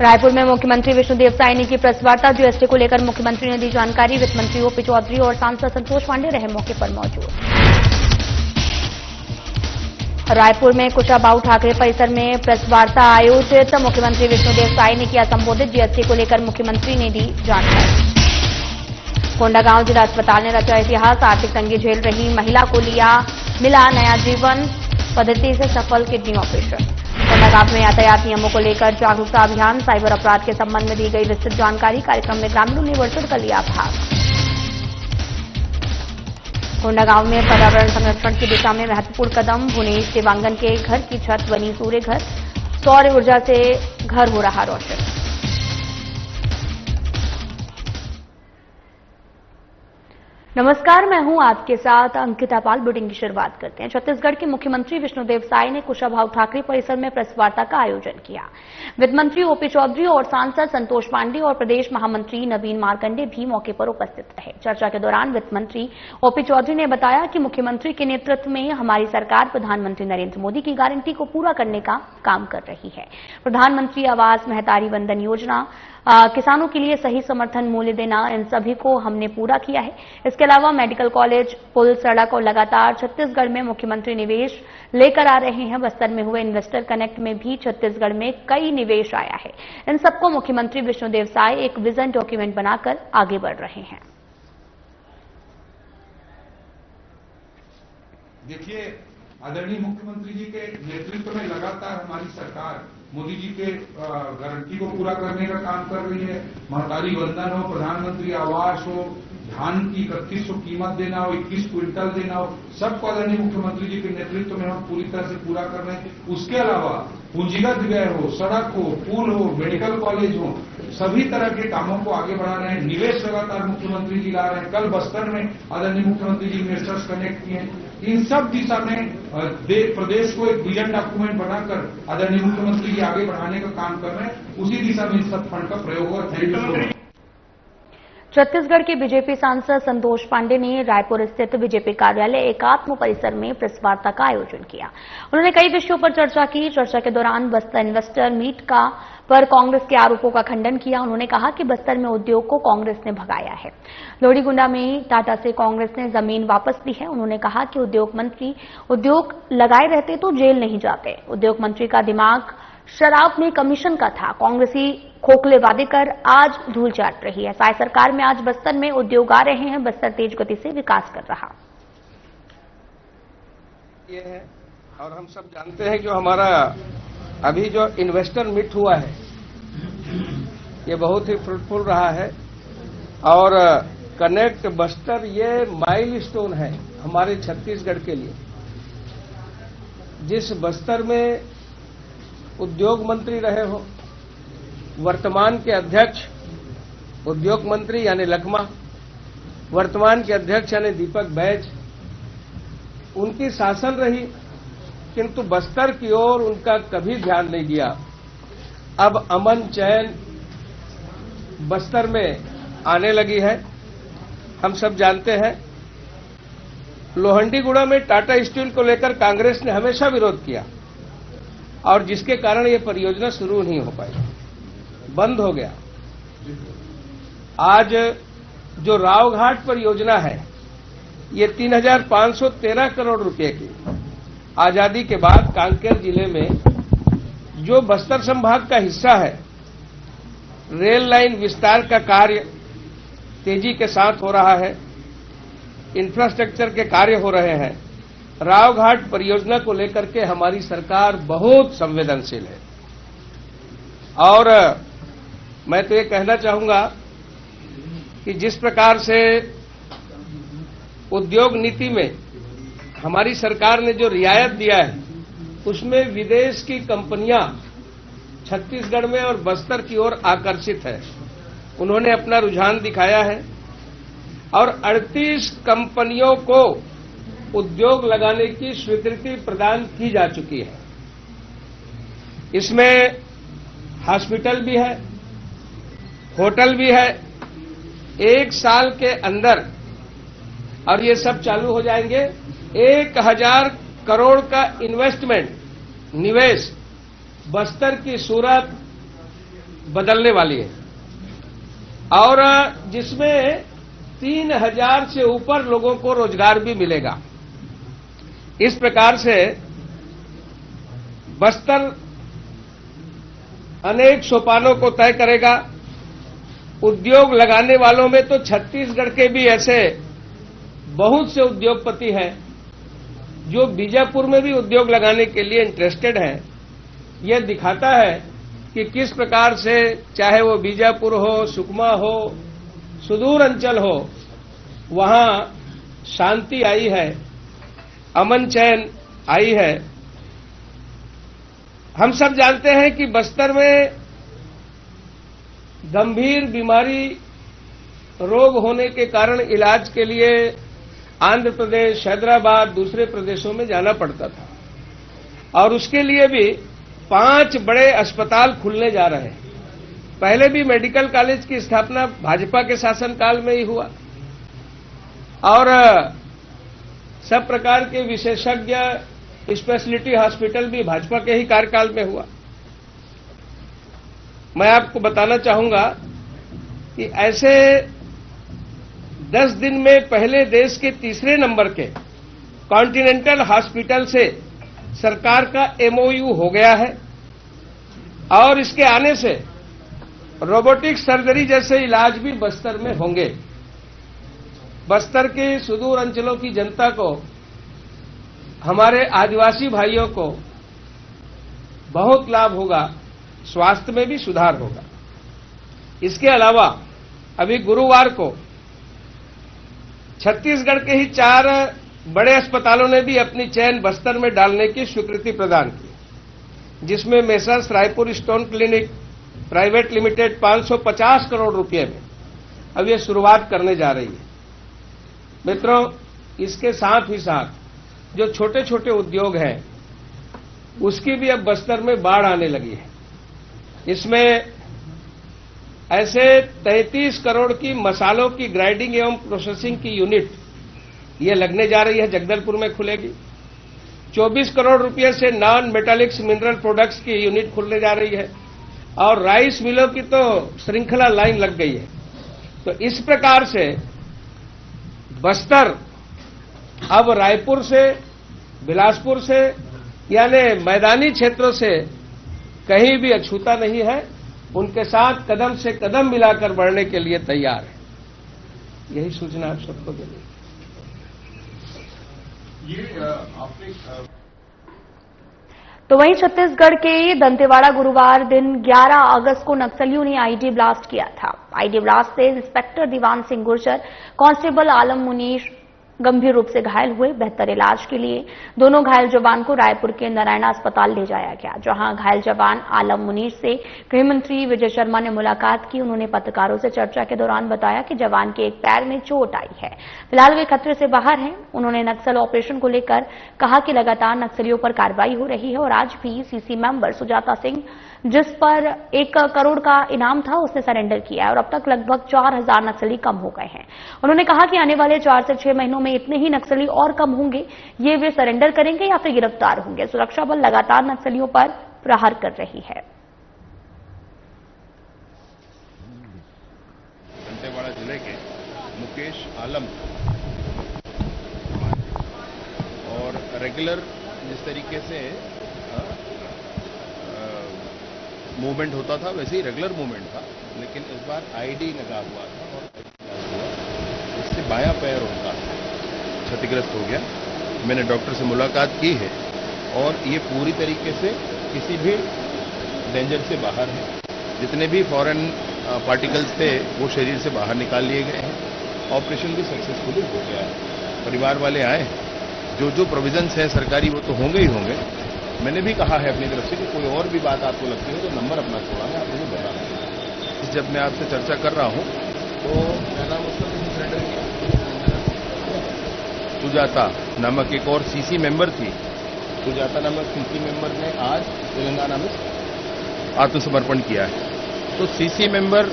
रायपुर में मुख्यमंत्री विष्णुदेव साय ने की प्रेस वार्ता। जीएसटी को लेकर मुख्यमंत्री ने दी जानकारी। वित्त मंत्री ओपी चौधरी और सांसद संतोष पांडे रहे मौके पर मौजूद। रायपुर में कुशाभाऊ ठाकरे परिसर में प्रेस वार्ता आयोजित। मुख्यमंत्री विष्णुदेव साय ने किया संबोधित। जीएसटी को लेकर मुख्यमंत्री ने दी जानकारी। कोंडागांव जिला अस्पताल ने रचा इतिहास। आर्थिक तंगी झेल रही महिला को मिला नया जीवन। पद्धति से सफल किडनी ऑपरेशन। कोंडागांव में यातायात नियमों को लेकर जागरूकता अभियान। साइबर अपराध के संबंध में दी गई विस्तृत जानकारी। कार्यक्रम में ग्रामीणों ने बढ़ चढ़कर लिया भाग। कोंडागांव में पर्यावरण संरक्षण की दिशा में महत्वपूर्ण कदम। भुवनेश देवांगन के घर की छत बनी सूर्य घर। सौर ऊर्जा से घर हो रहा रोशन। नमस्कार, मैं हूं आपके साथ अंकिता पाल। बुलेटिन की शुरुआत करते हैं। छत्तीसगढ़ के मुख्यमंत्री विष्णुदेव साय ने कुशाभाऊ ठाकरे परिसर में प्रेस वार्ता का आयोजन किया। वित्त मंत्री ओपी चौधरी और सांसद संतोष पांडे और प्रदेश महामंत्री नवीन मार्कंडे भी मौके पर उपस्थित रहे। चर्चा के दौरान वित्त मंत्री ओपी चौधरी ने बताया कि मुख्यमंत्री के नेतृत्व में हमारी सरकार प्रधानमंत्री नरेंद्र मोदी की गारंटी को पूरा करने का काम कर रही है। प्रधानमंत्री आवास, महतारी वंदन योजना, किसानों के लिए सही समर्थन मूल्य देना, इन सभी को हमने पूरा किया है। इसके अलावा मेडिकल कॉलेज, पुल, सड़क और लगातार छत्तीसगढ़ में मुख्यमंत्री निवेश लेकर आ रहे हैं। बस्तर में हुए इन्वेस्टर कनेक्ट में भी छत्तीसगढ़ में कई निवेश आया है। इन सबको मुख्यमंत्री विष्णुदेव साय एक विजन डॉक्यूमेंट बनाकर आगे बढ़ रहे हैं। देखिए, आदरणीय मुख्यमंत्री जी के नेतृत्व में लगातार हमारी सरकार मोदी जी के गारंटी को पूरा करने का काम कर रही है। महतारी वंदन हो, प्रधानमंत्री आवास हो, धान की 3100 कीमत देना हो, 21 क्विंटल देना हो, सबको आदरणीय मुख्यमंत्री जी के नेतृत्व में हम पूरी तरह से पूरा कर रहे हैं। उसके अलावा पूंजीगत व्यय हो, सड़क हो, पुल हो, मेडिकल कॉलेज हो, सभी तरह के कामों को आगे बढ़ा रहे हैं। निवेश लगातार मुख्यमंत्री जी ला रहे हैं। कल बस्तर में आदरणीय मुख्यमंत्री जी इन्वेस्टर्स कनेक्ट किए हैं। इन सब दिशा में प्रदेश को एक विजन डॉक्यूमेंट बनाकर आदरणीय मुख्यमंत्री जी आगे बढ़ाने का काम कर रहे हैं। उसी दिशा में इन सब फंड का प्रयोग हुआ। Thank you so much. Chhattisgarh के बीजेपी सांसद संतोष पांडे ने रायपुर स्थित बीजेपी कार्यालय एकात्म परिसर में प्रेस वार्ता का आयोजन किया। उन्होंने कई विषयों पर चर्चा की। चर्चा के दौरान बस्तर इन्वेस्टर मीट पर कांग्रेस के आरोपों का खंडन किया। उन्होंने कहा कि बस्तर में उद्योग को कांग्रेस ने भगाया है। लोहड़ीगुंडा में टाटा से कांग्रेस ने जमीन वापस ली है। उन्होंने कहा कि उद्योग मंत्री उद्योग लगाए रहते तो जेल नहीं जाते। उद्योग मंत्री का दिमाग शराब में कमीशन का था। कांग्रेसी खोखले वादे कर आज धूल चाट रही है। साय सरकार में आज बस्तर में उद्योग आ रहे हैं। बस्तर तेज गति से विकास कर रहा ये है। और हम सब जानते हैं जो हमारा अभी जो इन्वेस्टर मीट हुआ है ये बहुत ही फ्रूटफुल रहा है। और कनेक्ट बस्तर ये माइलस्टोन है हमारे छत्तीसगढ़ के लिए। जिस बस्तर में उद्योग मंत्री रहे हो, वर्तमान के अध्यक्ष उद्योग मंत्री यानी लखमा, वर्तमान के अध्यक्ष यानी दीपक बैज, उनकी शासन रही किंतु बस्तर की ओर उनका कभी ध्यान नहीं दिया। अब अमन चैन बस्तर में आने लगी है। हम सब जानते हैं लोहंडीगुड़ा में टाटा स्टील को लेकर कांग्रेस ने हमेशा विरोध किया और जिसके कारण ये परियोजना शुरू नहीं हो पाई, बंद हो गया। आज जो रावघाट परियोजना है ये 3513 करोड़ रुपए की आजादी के बाद कांकेर जिले में जो बस्तर संभाग का हिस्सा है, रेल लाइन विस्तार का कार्य तेजी के साथ हो रहा है। इंफ्रास्ट्रक्चर के कार्य हो रहे हैं। रावघाट परियोजना को लेकर के हमारी सरकार बहुत संवेदनशील है। और मैं तो ये कहना चाहूंगा कि जिस प्रकार से उद्योग नीति में हमारी सरकार ने जो रियायत दिया है उसमें विदेश की कंपनियां छत्तीसगढ़ में और बस्तर की ओर आकर्षित है। उन्होंने अपना रुझान दिखाया है और 38 कंपनियों को उद्योग लगाने की स्वीकृति प्रदान की जा चुकी है। इसमें हॉस्पिटल भी है, होटल भी है। 1 साल के अंदर और ये सब चालू हो जाएंगे। 1000 करोड़ का इन्वेस्टमेंट निवेश बस्तर की सूरत, बदलने वाली है और जिसमें 3000 से ऊपर लोगों को रोजगार भी मिलेगा। इस प्रकार से बस्तर अनेक सोपानों को तय करेगा। उद्योग लगाने वालों में तो छत्तीसगढ़ के भी ऐसे बहुत से उद्योगपति हैं जो बीजापुर में भी उद्योग लगाने के लिए इंटरेस्टेड हैं। यह दिखाता है कि किस प्रकार से चाहे वो बीजापुर हो, सुकमा हो, सुदूर अंचल हो, वहां शांति आई है, अमन चैन आई है। हम सब जानते हैं कि बस्तर में गंभीर बीमारी रोग होने के कारण इलाज के लिए आंध्र प्रदेश, हैदराबाद, दूसरे प्रदेशों में जाना पड़ता था और उसके लिए भी 5 बड़े अस्पताल खुलने जा रहे हैं। पहले भी मेडिकल कॉलेज की स्थापना भाजपा के शासनकाल में ही हुआ और सब प्रकार के विशेषज्ञ स्पेशलिटी हॉस्पिटल भी भाजपा के ही कार्यकाल में हुआ। मैं आपको बताना चाहूंगा कि ऐसे 10 दिन में पहले देश के तीसरे नंबर के कॉन्टिनेंटल हॉस्पिटल से सरकार का एमओयू हो गया है और इसके आने से रोबोटिक सर्जरी जैसे इलाज भी बस्तर में होंगे। बस्तर के सुदूर अंचलों की जनता को, हमारे आदिवासी भाइयों को बहुत लाभ होगा, स्वास्थ्य में भी सुधार होगा। इसके अलावा अभी गुरुवार को छत्तीसगढ़ के ही 4 बड़े अस्पतालों ने भी अपनी चैन बस्तर में डालने की स्वीकृति प्रदान की, जिसमें messrs Raipur stone clinic private limited 550 crore रुपए में अब ये शुरुआत करने जा रही है। मित्रों, इसके साथ ही साथ जो छोटे छोटे उद्योग हैं उसकी भी अब बस्तर में बाढ़ आने लगी है। इसमें ऐसे 33 करोड़ की मसालों की ग्राइंडिंग एवं प्रोसेसिंग की यूनिट ये लगने जा रही है, जगदलपुर में खुलेगी। 24 करोड़ रुपए से नॉन मेटालिक्स मिनरल प्रोडक्ट्स की यूनिट खुलने जा रही है और राइस मिलों की तो श्रृंखला लाइन लग गई है। तो इस प्रकार से बस्तर अब रायपुर से, बिलासपुर से यानी मैदानी क्षेत्रों से कहीं भी अछूता नहीं है, उनके साथ कदम से कदम मिलाकर बढ़ने के लिए तैयार है। यही सूचना आप सबको देनी। तो वहीं छत्तीसगढ़ के दंतेवाड़ा गुरुवार दिन 11 अगस्त को नक्सलियों ने आईडी ब्लास्ट किया था। आईडी ब्लास्ट से इंस्पेक्टर दीवान सिंह गुर्जर, कांस्टेबल आलम मुनीर गंभीर रूप से घायल हुए। बेहतर इलाज के लिए दोनों घायल जवान को रायपुर के नारायणा अस्पताल ले जाया गया, जहां घायल जवान आलम मुनीर से गृह मंत्री विजय शर्मा ने मुलाकात की। उन्होंने पत्रकारों से चर्चा के दौरान बताया कि जवान के एक पैर में चोट आई है, फिलहाल वे खतरे से बाहर हैं। उन्होंने नक्सल ऑपरेशन को लेकर कहा कि लगातार नक्सलियों पर कार्रवाई हो रही है और आज भी सीसी मेंबर सुजाता सिंह, जिस पर 1 करोड़ का इनाम था, उसने सरेंडर किया है और अब तक लगभग 4000 नक्सली कम हो गए हैं। उन्होंने कहा कि आने वाले 4 से 6 महीनों में इतने ही नक्सली और कम होंगे, ये वे सरेंडर करेंगे या फिर गिरफ्तार होंगे। सुरक्षा बल लगातार नक्सलियों पर प्रहार कर रही है। दंतेवाड़ा जिले के मुकेश आलम और रेगुलर जिस तरीके से मूवमेंट होता था वैसे ही रेगुलर मूवमेंट था, लेकिन इस बार आईडी लगा हुआ था और इससे बायां पैर उनका क्षतिग्रस्त हो गया। मैंने डॉक्टर से मुलाकात की है और ये पूरी तरीके से किसी भी डेंजर से बाहर है। जितने भी फॉरेन पार्टिकल्स थे वो शरीर से बाहर निकाल लिए गए हैं। ऑपरेशन भी सक्सेसफुली हो गया है। परिवार वाले आए हैं, जो प्रोविजंस हैं सरकारी वो तो होंगे ही होंगे। मैंने भी कहा है अपनी तरफ से कि कोई और भी बात आपको लगती है तो नंबर अपना छोड़ा है, आप मुझे बताना। जब मैं आपसे चर्चा कर रहा हूं तो क्या नाम उसका सरेंडर किया, सुजाता नामक एक और सीसी मेंबर थी। सुजाता नामक सीसी मेंबर ने आज तेलंगाना में आत्मसमर्पण किया है। तो सीसी मेंबर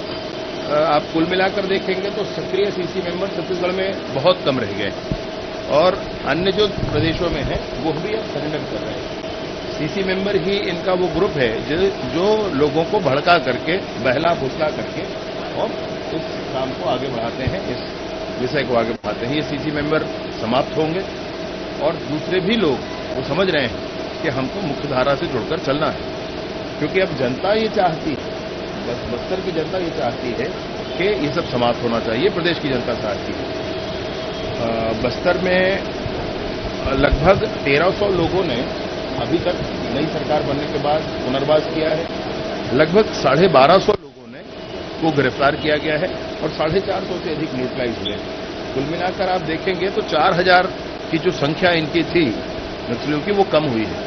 आप कुल मिलाकर देखेंगे तो सक्रिय सीसी मेंबर छत्तीसगढ़ में बहुत कम रह गए और अन्य जो प्रदेशों में है वो भी अब सरेंडर कर रहे हैं। सीसी मेंबर ही इनका वो ग्रुप है जो लोगों को भड़का करके, बहला फुसला करके और इस काम को आगे बढ़ाते हैं, इस विषय को आगे बढ़ाते हैं। ये सीसी मेंबर समाप्त होंगे और दूसरे भी लोग वो समझ रहे हैं कि हमको मुख्य धारा से जुड़कर चलना है, क्योंकि अब जनता ये चाहती है, बस्तर की जनता ये चाहती है कि ये सब समाप्त होना चाहिए। प्रदेश की जनता चाहती है। बस्तर में लगभग 1300 लोगों ने अभी तक नई सरकार बनने के बाद पुनर्वास किया है। लगभग 1250 लोगों ने को गिरफ्तार किया गया है और 450 से अधिक न्यूट्रलाइज हुए हैं। कुल मिलाकर आप देखेंगे तो 4000 की जो संख्या इनकी थी नक्सलियों की, वो कम हुई है।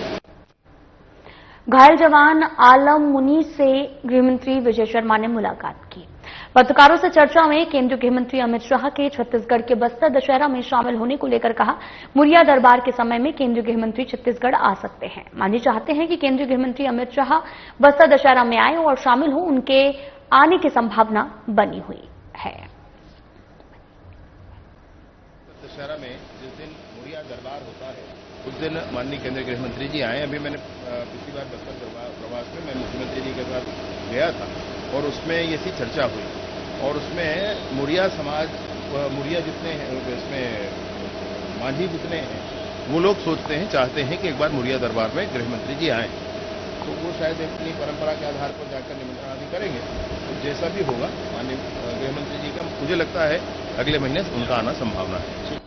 घायल जवान आलम मुनीर से गृहमंत्री विजय शर्मा ने मुलाकात की। पत्रकारों से चर्चा में केंद्रीय गृहमंत्री अमित शाह के छत्तीसगढ़ के बस्तर दशहरा में शामिल होने को लेकर कहा, मुरिया दरबार के समय में केंद्रीय गृहमंत्री छत्तीसगढ़ आ सकते हैं। मांझी चाहते हैं कि केंद्रीय गृहमंत्री अमित शाह बस्तर दशहरा में आए और शामिल हो, उनके आने की संभावना बनी हुई है। दशहरा में जिस दिन मुरिया दरबार होता है उस दिन माननीय केंद्रीय गृह मंत्री जी आए। अभी मैंने पिछली बार बस्तर प्रवास में मैं मुख्यमंत्री जी के साथ गया था और उसमें ये सी चर्चा हुई और उसमें मुरिया समाज, मुरिया जितने हैं इसमें मांझी जितने हैं, वो लोग सोचते हैं, चाहते हैं कि एक बार मुरिया दरबार में गृह मंत्री जी आएं, तो वो शायद अपनी परंपरा के आधार पर जाकर निमंत्रण आदि करेंगे। तो जैसा भी होगा माननीय गृह मंत्री जी का, मुझे लगता है अगले महीने उनका आना संभावना है।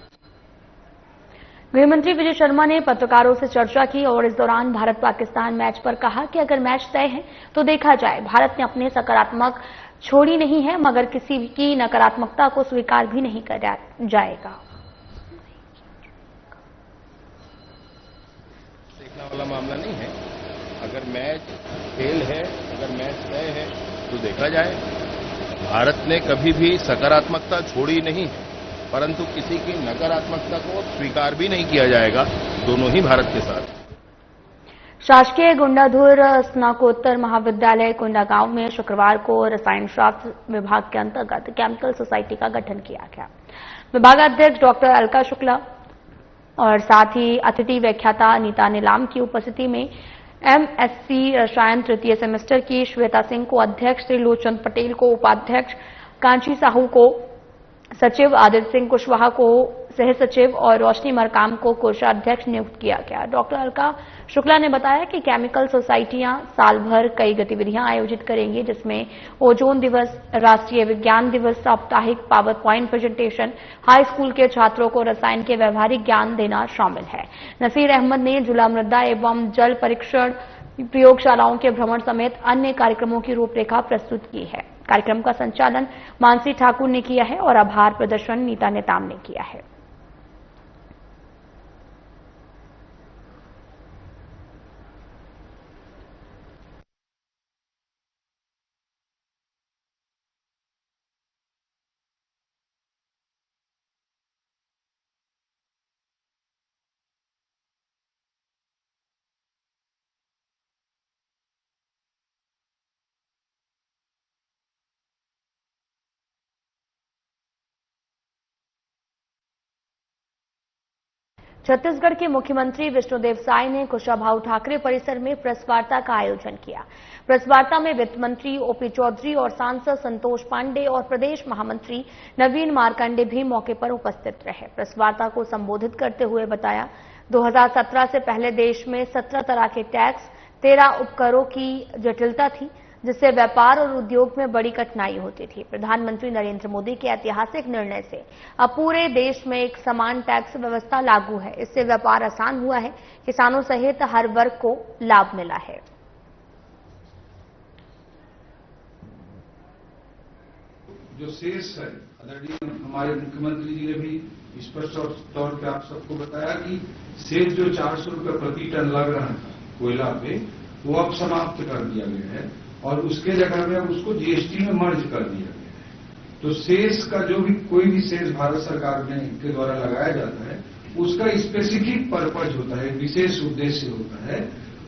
गृहमंत्री विजय शर्मा ने पत्रकारों से चर्चा की और इस दौरान भारत पाकिस्तान मैच पर कहा कि अगर मैच तय है तो देखा जाए। भारत ने अपने सकारात्मक छोड़ी नहीं है, मगर किसी की नकारात्मकता को स्वीकार भी नहीं किया जाएगा। देखने वाला मामला नहीं है। अगर मैच खेल है, अगर मैच तय है तो देखा जाए। भारत ने कभी भी सकारात्मकता छोड़ी नहीं है, परंतु किसी की नकारात्मकता को स्वीकार भी नहीं किया जाएगा, दोनों ही भारत के साथ। शासकीय गुंडाधुर स्नाकोत्तर महाविद्यालय कोंडागांव में शुक्रवार को रसायन शास्त्र विभाग के अंतर्गत केमिकल सोसाइटी का गठन किया गया। विभागाध्यक्ष डॉक्टर अलका शुक्ला और साथ ही अतिथि व्याख्याता अनीता नीलाम की उपस्थिति में एमएससी रसायन तृतीय सेमेस्टर की श्वेता सिंह को अध्यक्ष, त्रिलोचन पटेल को उपाध्यक्ष, कांची साहू को सचिव, आदित्य सिंह कुशवाहा को सह सचिव और रोशनी मरकाम को कोषाध्यक्ष नियुक्त किया गया। डॉक्टर अलका शुक्ला ने बताया कि केमिकल सोसाइटियां साल भर कई गतिविधियां आयोजित करेंगी, जिसमें ओजोन दिवस, राष्ट्रीय विज्ञान दिवस, साप्ताहिक power point presentation, high school के छात्रों को रसायन के व्यवहारिक ज्ञान देना शामिल है। नसीर अहमद ने जिला मृदा एवं जल परीक्षण प्रयोगशालाओं के भ्रमण समेत अन्य कार्यक्रमों की रूपरेखा प्रस्तुत की है। कार्यक्रम का संचालन मानसी ठाकुर ने किया है और आभार प्रदर्शन नीता नेताम ने किया है। छत्तीसगढ़ के मुख्यमंत्री विष्णुदेव साय ने कुशाभाऊ ठाकरे परिसर में प्रेस वार्ता का आयोजन किया। प्रेस वार्ता में वित्त मंत्री ओपी चौधरी और सांसद संतोष पांडे और प्रदेश महामंत्री नवीन मार्कंडे भी मौके पर उपस्थित रहे। प्रेस वार्ता को संबोधित करते हुए बताया, 2017 से पहले देश में 17 तरह के टैक्स, 13 उपकरों की जटिलता थी, जिससे व्यापार और उद्योग में बड़ी कठिनाई होती थी। प्रधानमंत्री नरेंद्र मोदी के ऐतिहासिक निर्णय से अब पूरे देश में एक समान टैक्स व्यवस्था लागू है। इससे व्यापार आसान हुआ है, किसानों सहित हर वर्ग को लाभ मिला है। जो शेष है, आदरणीय हमारे मुख्यमंत्री जी ने भी स्पष्ट तौर पे आप सबको बताया कि शेष जो 400 रुपये प्रति टन लग रहा था कोयला पे, वो अब समाप्त कर दिया गया है और उसके जगह में अब उसको जीएसटी में मर्ज कर दिया गया है। तो शेष का जो भी कोई भी शेष भारत सरकार के द्वारा लगाया जाता है, उसका स्पेसिफिक पर्पज होता है, विशेष उद्देश्य होता है।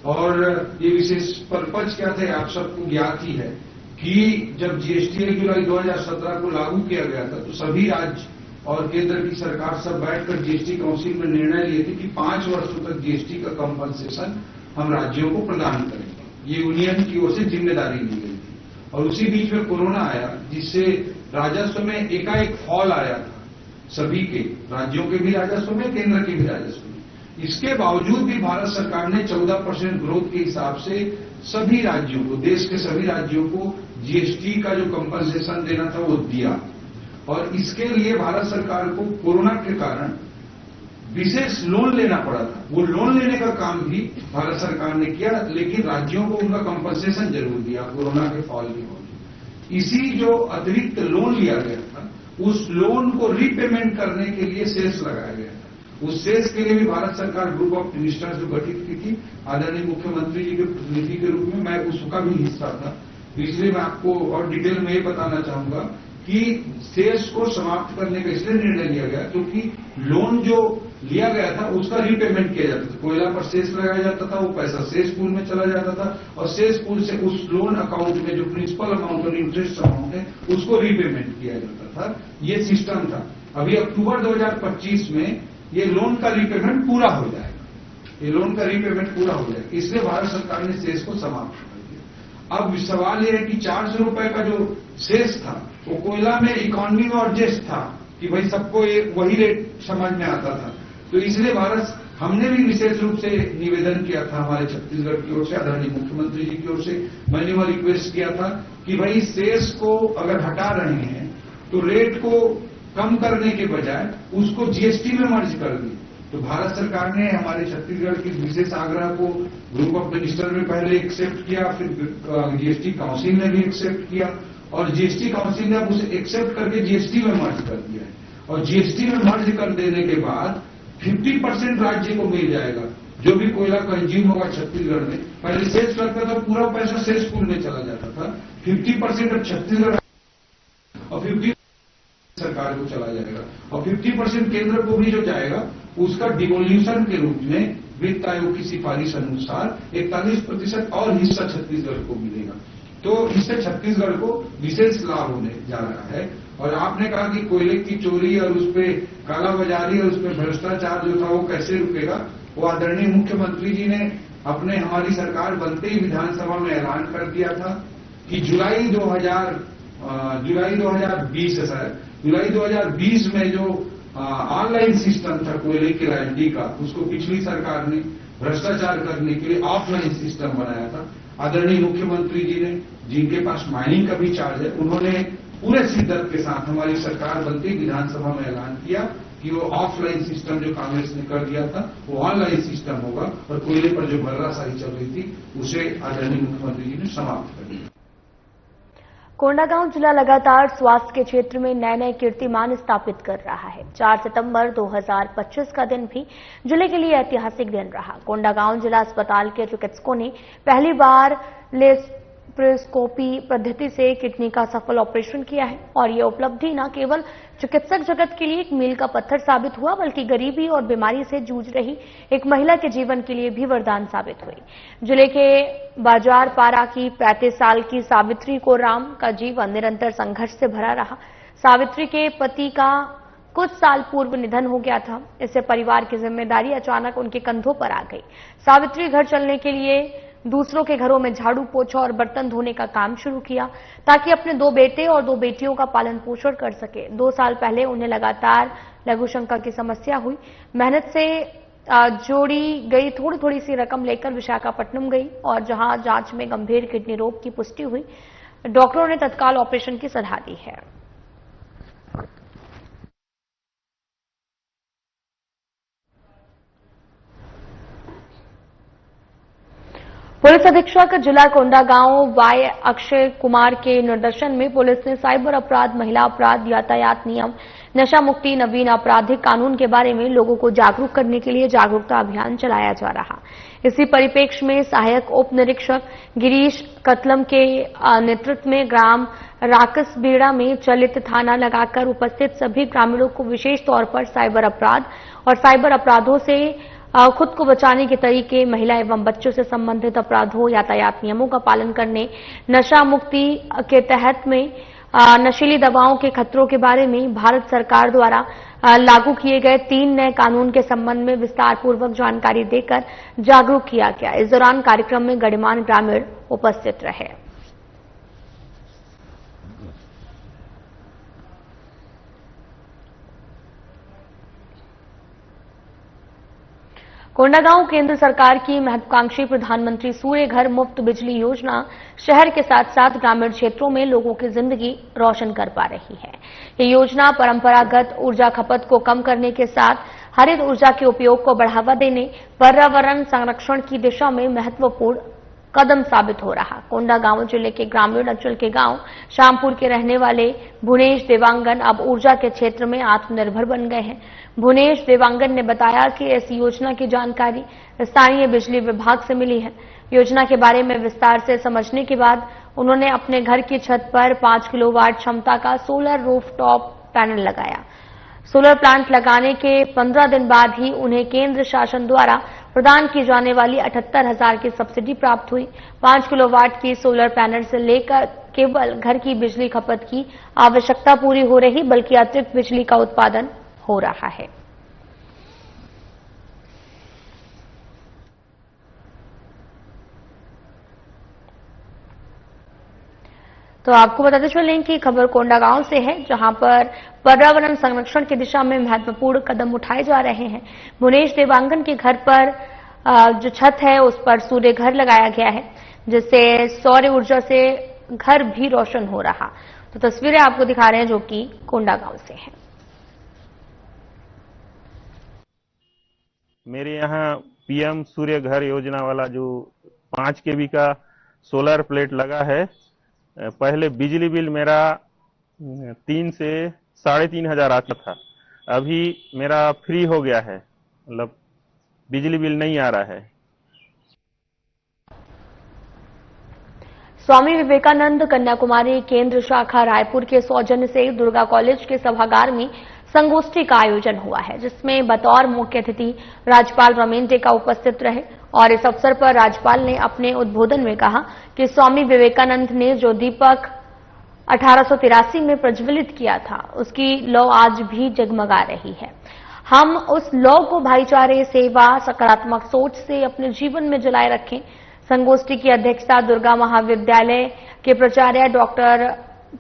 और ये विशेष पर्पज क्या थे, आप सबको ज्ञात ही है कि जब जीएसटी 1 जुलाई 2017 को लागू किया गया था, तो सभी राज्य और केंद्र की सरकार सब बैठकर जीएसटी काउंसिल में निर्णय लिए थे कि 5 वर्षों तक जीएसटी का कंपनसेशन हम राज्यों को प्रदान करेंगे। ये यूनियन की ओर से जिम्मेदारी ली गई थी और उसी बीच में कोरोना आया, जिससे राजस्व में एकाएक फॉल आया था, सभी के राज्यों के भी राजस्व में, केंद्र के भी राजस्व में। इसके बावजूद भी भारत सरकार ने 14% ग्रोथ के हिसाब से सभी राज्यों को, देश के सभी राज्यों को जीएसटी का जो कंपनसेशन देना था वो दिया। और इसके लिए भारत सरकार को कोरोना के कारण विशेष लोन लेना पड़ा था। वो लोन लेने का काम भी भारत सरकार ने किया, लेकिन राज्यों को उनका कंपनसेशन जरूर दिया कोरोना के फॉल के बावजूद। इसी जो अतिरिक्त लोन लिया गया था, उस लोन को रीपेमेंट करने के लिए सेस लगाया गया था। उस सेस के लिए भी भारत सरकार ग्रुप ऑफ मिनिस्टर्स जो गठित की थी, आदरणीय मुख्यमंत्री जी के प्रतिनिधि के रूप में मैं उसका भी हिस्सा था। इसलिए मैं आपको और डिटेल में ये बताना चाहूंगा कि सेस को समाप्त करने का इसलिए निर्णय लिया गया क्योंकि लोन जो लिया गया था उसका रीपेमेंट किया जाता था। कोयला पर सेस लगाया जाता था, वो पैसा सेस पूल में चला जाता था और सेस पूल से उस लोन अकाउंट में जो प्रिंसिपल अमाउंट और इंटरेस्ट अमाउंट है उसको रीपेमेंट किया जाता था। ये सिस्टम था। अभी अक्टूबर 2025 में ये लोन का रीपेमेंट पूरा हो जाएगा। ये लोन का रीपेमेंट पूरा हो जाएगा, इसलिए भारत सरकार ने सेस को समाप्त कर दिया। अब सवाल यह है कि 400 रुपए का जो सेस था वो कोयला में इकोनॉमी में एडजस्ट था कि भाई सबको वही रेट समझ में आता था। तो इसलिए हमने भी विशेष रूप से निवेदन किया था हमारे छत्तीसगढ़ की ओर से, आदरणीय मुख्यमंत्री जी की ओर से मैंने वह रिक्वेस्ट किया था कि भाई सेस को अगर हटा रहे हैं तो रेट को कम करने के बजाय उसको जीएसटी में मर्ज कर दी। तो भारत सरकार ने हमारे छत्तीसगढ़ के विशेष आग्रह को ग्रुप ऑफ मिनिस्टर में पहले एक्सेप्ट किया, फिर जीएसटी काउंसिल ने भी एक्सेप्ट किया और जीएसटी काउंसिल ने अब उसे एक्सेप्ट करके जीएसटी में मर्ज कर दिया है। और जीएसटी में मर्ज कर देने के बाद 50% राज्य को मिल जाएगा। जो भी कोयला कंज्यूम होगा छत्तीसगढ़ में, पहले सेस लगता था, पूरा पैसा सेस पूल में चला जाता था। 50% अब छत्तीसगढ़ और 50% सरकार को चला जाएगा और 50% केंद्र को भी जो जाएगा उसका डिवोल्यूशन के रूप में वित्त आयोग की सिफारिश अनुसार 41% और हिस्सा छत्तीसगढ़ को मिलेगा। तो इससे छत्तीसगढ़ को विशेष लाभ होने जा रहा है। और आपने कहा कि कोयले की चोरी और उस पर कालाबाजारी और उस पर भ्रष्टाचार जो था वो कैसे रुकेगा। वो आदरणीय मुख्यमंत्री जी ने हमारी सरकार बनते ही विधानसभा में ऐलान कर दिया था कि जुलाई 2020 में जो ऑनलाइन सिस्टम था कोयले की रॉयल्टी का, उसको पिछली सरकार ने भ्रष्टाचार करने के लिए ऑफलाइन सिस्टम बनाया था। आदरणीय मुख्यमंत्री जी ने, जिनके पास माइनिंग का भी चार्ज है, उन्होंने पूरे शिद्दत के साथ हमारी सरकार बनते ही विधानसभा में ऐलान किया कि वो ऑफलाइन सिस्टम जो कांग्रेस ने कर दिया था वो ऑनलाइन सिस्टम होगा और कोयले पर जो भर्राशाही चल रही थी उसे आदरणीय मुख्यमंत्री जी ने समाप्त कर दिया। कोंडागांव जिला लगातार स्वास्थ्य के क्षेत्र में नए नए कीर्तिमान स्थापित कर रहा है। 4 सितंबर 2025 का दिन भी जिले के लिए ऐतिहासिक दिन रहा। कोंडागांव जिला अस्पताल के चिकित्सकों ने पहली बार लेप्रोस्कोपी पद्धति से किडनी का सफल ऑपरेशन किया है और ये उपलब्धि न केवल चिकित्सक जगत के लिए एक मील का पत्थर साबित हुआ, बल्कि गरीबी और बीमारी से जूझ रही एक महिला के जीवन के लिए भी वरदान साबित हुई। जिले के बाजार पारा की 35 साल की सावित्री को राम का जीवन निरंतर संघर्ष से भरा रहा। सावित्री के पति का कुछ साल पूर्व निधन हो गया था। इससे परिवार की जिम्मेदारी अचानक उनके कंधों पर आ गई। सावित्री घर चलने के लिए दूसरों के घरों में झाड़ू पोछा और बर्तन धोने का काम शुरू किया ताकि अपने 2 बेटे और 2 बेटियों का पालन पोषण कर सके। 2 साल पहले उन्हें लगातार लघुशंका की समस्या हुई। मेहनत से जोड़ी गई थोड़ी थोड़ी सी रकम लेकर विशाखापट्टनम गई और जहां जांच में गंभीर किडनी रोग की पुष्टि हुई, डॉक्टरों ने तत्काल ऑपरेशन की सलाह दी है। पुलिस अधीक्षक जिला कोंडागांव वाई अक्षय कुमार के निर्देशन में पुलिस ने साइबर अपराध, महिला अपराध, यातायात नियम, नशा मुक्ति, नवीन आपराधिक कानून के बारे में लोगों को जागरूक करने के लिए जागरूकता अभियान चलाया जा रहा। इसी परिप्रेक्ष्य में सहायक उप निरीक्षक गिरीश कतलम के नेतृत्व में ग्राम राकसबीड़ा में चलित थाना लगाकर उपस्थित सभी ग्रामीणों को विशेष तौर पर साइबर अपराध और साइबर अपराधों से खुद को बचाने के तरीके, महिला एवं बच्चों से संबंधित अपराधों, यातायात नियमों का पालन करने, नशा मुक्ति के तहत में नशीली दवाओं के खतरों के बारे में भारत सरकार द्वारा लागू किए गए 3 नए कानून के संबंध में विस्तार पूर्वक जानकारी देकर जागरूक किया गया। इस दौरान कार्यक्रम में गणमान्य ग्रामीण उपस्थित रहे। कोंडागांव केंद्र सरकार की महत्वाकांक्षी प्रधानमंत्री सूर्य घर मुफ्त बिजली योजना शहर के साथ साथ ग्रामीण क्षेत्रों में लोगों की जिंदगी रोशन कर पा रही है। ये योजना परंपरागत ऊर्जा खपत को कम करने के साथ हरित ऊर्जा के उपयोग को बढ़ावा देने, पर्यावरण संरक्षण की दिशा में महत्वपूर्ण कदम साबित हो रहा। कोंडागांव जिले के ग्रामीण अंचल के गांव श्यामपुर के रहने वाले भुवनेश देवांगन अब ऊर्जा के क्षेत्र में आत्मनिर्भर बन गए हैं। भुवनेश देवांगन ने बताया कि इस योजना की जानकारी स्थानीय बिजली विभाग से मिली है। योजना के बारे में विस्तार से समझने के बाद उन्होंने अपने घर की छत पर 5 किलोवाट क्षमता का सोलर रूफटॉप पैनल लगाया। सोलर प्लांट लगाने के 15 दिन बाद ही उन्हें केंद्र शासन द्वारा प्रदान की जाने वाली 78,000 की सब्सिडी प्राप्त हुई। 5 किलोवाट की सोलर पैनल से लेकर केवल घर की बिजली खपत की आवश्यकता पूरी हो रही, बल्कि अतिरिक्त बिजली का उत्पादन हो रहा है। तो आपको बताते चलें कि खबर कोंडागांव से है, जहां पर पर्यावरण संरक्षण की दिशा में महत्वपूर्ण कदम उठाए जा रहे हैं। भुवनेश देवांगन के घर पर जो छत है उस पर सूर्य घर लगाया गया है, जिससे सौर ऊर्जा से घर भी रोशन हो रहा। तो तस्वीरें आपको दिखा रहे हैं जो कि कोंडागांव से है। मेरे यहाँ पीएम सूर्य घर योजना वाला जो 5 केवी का सोलर प्लेट लगा है, पहले बिजली बिल मेरा 3 से 3,500 आता था। अभी मेरा फ्री हो गया है, मतलब बिजली बिल नहीं आ रहा है। स्वामी विवेकानंद कन्याकुमारी केंद्र शाखा रायपुर के सौजन्य से दुर्गा कॉलेज के सभागार में संगोष्ठी का आयोजन हुआ है, जिसमें बतौर मुख्य अतिथि राज्यपाल रमेन टेका उपस्थित रहे। और इस अवसर पर राज्यपाल ने अपने उद्बोधन में कहा कि स्वामी विवेकानंद ने जो दीपक 1883 में प्रज्वलित किया था, उसकी लौ आज भी जगमगा रही है। हम उस लौ को भाईचारे, सेवा, सकारात्मक सोच से अपने जीवन में जलाए रखें। संगोष्ठी की अध्यक्षता दुर्गा महाविद्यालय के प्राचार्य डॉक्टर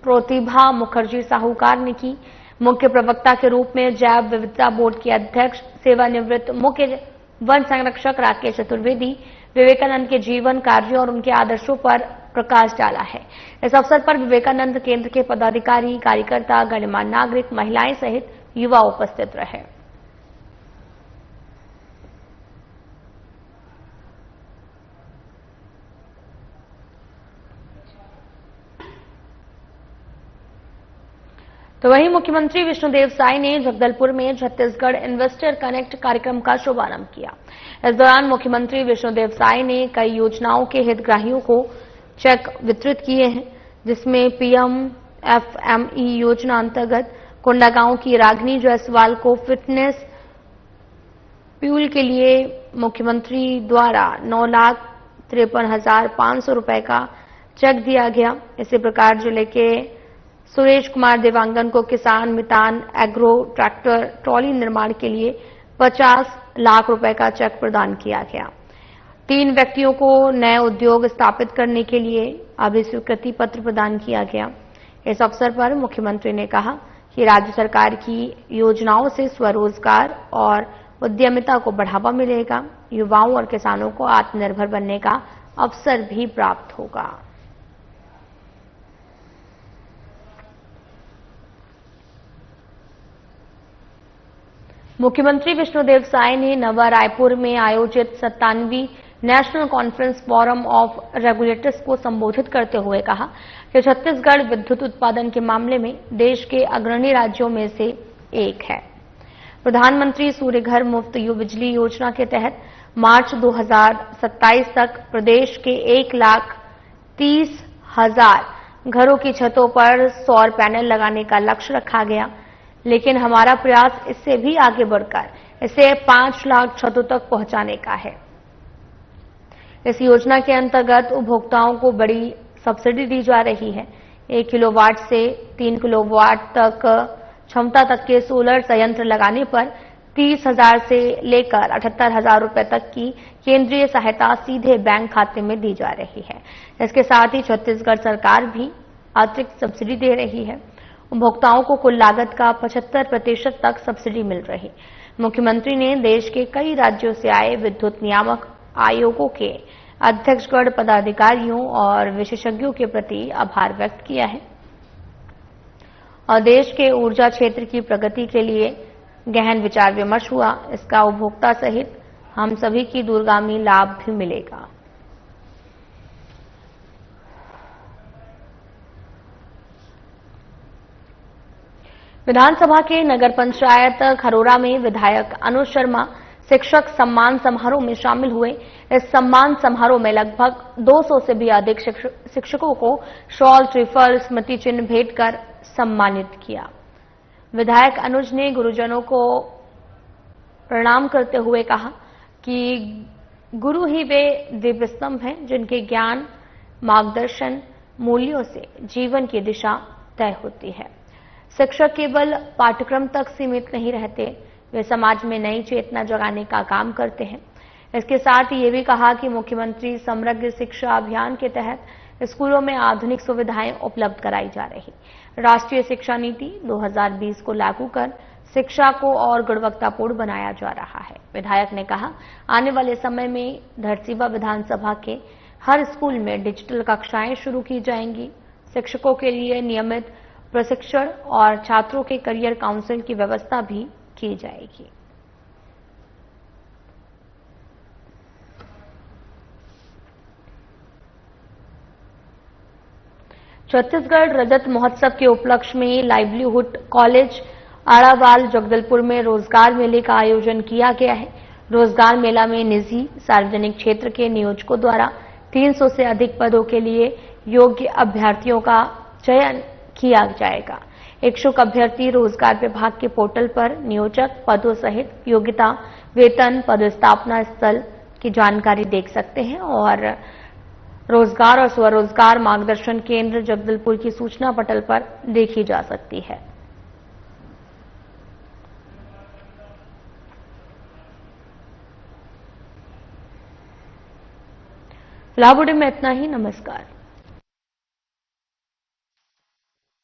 प्रतिभा मुखर्जी साहूकार ने की। मुख्य प्रवक्ता के रूप में जैव विविधता बोर्ड के अध्यक्ष सेवानिवृत्त मुख्य वन संरक्षक राकेश चतुर्वेदी विवेकानंद के जीवन, कार्यों और उनके आदर्शों पर प्रकाश डाला है। इस अवसर पर विवेकानंद केंद्र के पदाधिकारी, कार्यकर्ता, गणमान्य नागरिक, महिलाएं सहित युवा उपस्थित रहे। तो वहीं मुख्यमंत्री विष्णुदेव साय ने जगदलपुर में छत्तीसगढ़ इन्वेस्टर कनेक्ट कार्यक्रम का शुभारंभ किया। इस दौरान मुख्यमंत्री विष्णुदेव साय ने कई योजनाओं के हितग्राहियों को चेक वितरित किए हैं, जिसमें पीएमएफएमई योजना अंतर्गत कोंडागांव की रागिनी जायसवाल को फिटनेस फ्यूल के लिए मुख्यमंत्री द्वारा 9,53,500 रुपए का चेक दिया गया। इसी प्रकार जिले के सुरेश कुमार देवांगन को किसान मितान एग्रो ट्रैक्टर ट्रॉली निर्माण के लिए 50 लाख रुपए का चेक प्रदान किया गया। 3 व्यक्तियों को नए उद्योग स्थापित करने के लिए अभिस्वीकृति पत्र प्रदान किया गया। इस अवसर पर मुख्यमंत्री ने कहा कि राज्य सरकार की योजनाओं से स्वरोजगार और उद्यमिता को बढ़ावा मिलेगा, युवाओं और किसानों को आत्मनिर्भर बनने का अवसर भी प्राप्त होगा। मुख्यमंत्री विष्णुदेव साय ने नवा रायपुर में आयोजित 97वीं national conference forum of regulators को संबोधित करते हुए कहा कि छत्तीसगढ़ विद्युत उत्पादन के मामले में देश के अग्रणी राज्यों में से एक है। प्रधानमंत्री सूर्य घर मुफ्त बिजली योजना के तहत मार्च 2027 तक प्रदेश के 1,30,000 घरों की छतों पर सौर पैनल लगाने का लक्ष्य रखा गया, लेकिन हमारा प्रयास इससे भी आगे बढ़कर इसे 5 लाख छतों तक पहुंचाने का है। इस योजना के अंतर्गत उपभोक्ताओं को बड़ी सब्सिडी दी जा रही है। 1 किलोवाट से 3 किलोवाट तक क्षमता तक के सोलर संयंत्र लगाने पर 30,000 से लेकर 78,000 रुपए तक की केंद्रीय सहायता सीधे बैंक खाते में दी जा रही है। इसके साथ ही छत्तीसगढ़ सरकार भी अतिरिक्त सब्सिडी दे रही है। उपभोक्ताओं को कुल लागत का 75% तक सब्सिडी मिल रही। मुख्यमंत्री ने देश के कई राज्यों से आए विद्युत नियामक आयोगों के अध्यक्षगण पदाधिकारियों और विशेषज्ञों के प्रति आभार व्यक्त किया है और देश के ऊर्जा क्षेत्र की प्रगति के लिए गहन विचार विमर्श हुआ। इसका उपभोक्ता सहित हम सभी की दूरगामी लाभ भी मिलेगा। विधानसभा के नगर पंचायत खरोरा में विधायक अनुज शर्मा शिक्षक सम्मान समारोह में शामिल हुए। इस सम्मान समारोह में लगभग 200 से भी अधिक शिक्षकों को शॉल, ट्रिफल, स्मृति चिन्ह भेंट कर सम्मानित किया। विधायक अनुज ने गुरुजनों को प्रणाम करते हुए कहा कि गुरु ही वे दिव्य स्तंभ हैं जिनके ज्ञान, मार्गदर्शन, मूल्यों से जीवन की दिशा तय होती है। शिक्षक केवल पाठ्यक्रम तक सीमित नहीं रहते, वे समाज में नई चेतना जगाने का काम करते हैं। इसके साथ ही ये भी कहा कि मुख्यमंत्री समग्र शिक्षा अभियान के तहत स्कूलों में आधुनिक सुविधाएं उपलब्ध कराई जा रही। राष्ट्रीय शिक्षा नीति 2020 को लागू कर शिक्षा को और गुणवत्तापूर्ण बनाया जा रहा है। विधायक ने कहा, आने वाले समय में धरसीवा विधानसभा के हर स्कूल में डिजिटल कक्षाएं शुरू की जाएंगी। शिक्षकों के लिए नियमित प्रशिक्षण और छात्रों के करियर काउंसिल की व्यवस्था भी की जाएगी। छत्तीसगढ़ रजत महोत्सव के उपलक्ष्य में लाइवलीहुड कॉलेज आड़ावाल जगदलपुर में रोजगार मेले का आयोजन किया गया है। रोजगार मेला में निजी सार्वजनिक क्षेत्र के नियोजकों द्वारा 300 से अधिक पदों के लिए योग्य अभ्यर्थियों का चयन किया जाएगा। इच्छुक अभ्यर्थी रोजगार विभाग के पोर्टल पर नियोजक पदों सहित योग्यता, वेतन, पदस्थापना स्थल की जानकारी देख सकते हैं और रोजगार और स्वरोजगार मार्गदर्शन केंद्र जगदलपुर की सूचना पटल पर देखी जा सकती है। फिलहाल बुलेटिन में इतना ही। नमस्कार।